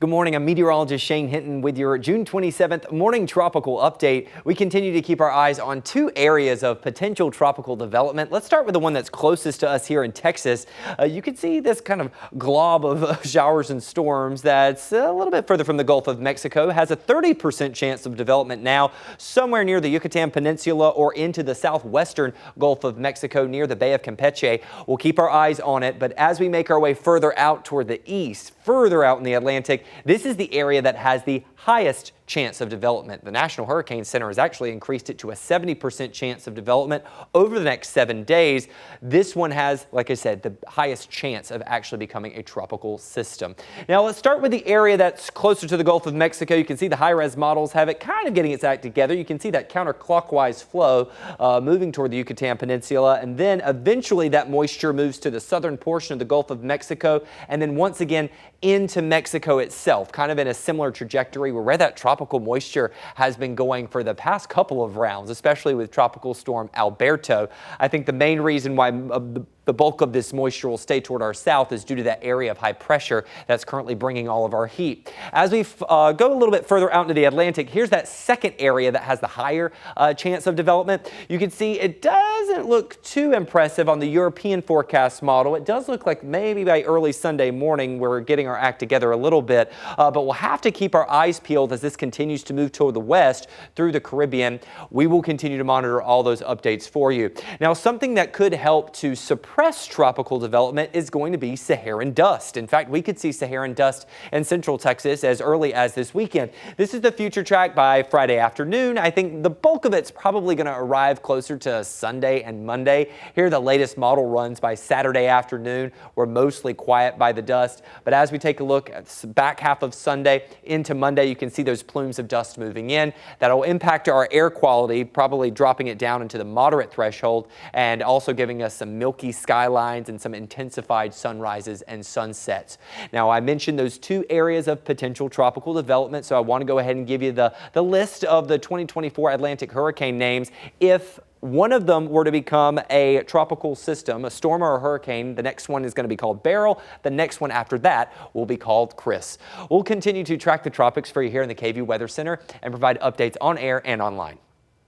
Good morning, I'm meteorologist Shane Hinton with your June 27th morning tropical update. We continue to keep our eyes on two areas of potential tropical development. Let's start with the one that's closest to us here in Texas. You can see this kind of glob of showers and storms that's a little bit further from the Gulf of Mexico. Has a 30% chance of development now somewhere near the Yucatan Peninsula or into the southwestern Gulf of Mexico near the Bay of Campeche. We'll keep our eyes on it, but as we make our way further out toward the east, further out in the Atlantic, this is the area that has the highest chance of development. The National Hurricane Center has actually increased it to a 70% chance of development over the next 7 days. This one has, like I said, the highest chance of actually becoming a tropical system. Now let's start with the area that's closer to the Gulf of Mexico. You can see the high-res models have it kind of getting its act together. You can see that counterclockwise flow moving toward the Yucatan Peninsula, and then eventually that moisture moves to the southern portion of the Gulf of Mexico, and then once again into Mexico itself, kind of in a similar trajectory where that tropical moisture has been going for the past couple of rounds, especially with Tropical Storm Alberto. I think the main reason why the bulk of this moisture will stay toward our south is due to that area of high pressure that's currently bringing all of our heat. As we go a little bit further out into the Atlantic, here's that second area that has the higher chance of development. You can see it doesn't look too impressive on the European forecast model. It does look like maybe by early Sunday morning we're getting our act together a little bit, but we'll have to keep our eyes peeled as this continues to move toward the west through the Caribbean. We will continue to monitor all those updates for you. Now, something that could help to suppress tropical development is going to be Saharan dust. In fact, we could see Saharan dust in central Texas as early as this weekend. This is the future track by Friday afternoon. I think the bulk of it's probably going to arrive closer to Sunday and Monday. Here are the latest model runs by Saturday afternoon. We're mostly quiet by the dust, but as we take a look at the back half of Sunday into Monday, you can see those plumes of dust moving in. That'll impact our air quality, probably dropping it down into the moderate threshold and also giving us some milky skylines and some intensified sunrises and sunsets. Now, I mentioned those two areas of potential tropical development, so I want to go ahead and give you the list of the 2024 Atlantic hurricane names. If one of them were to become a tropical system, a storm or a hurricane, the next one is going to be called Beryl. The next one after that will be called Chris. We'll continue to track the tropics for you here in the KVUE Weather Center and provide updates on air and online.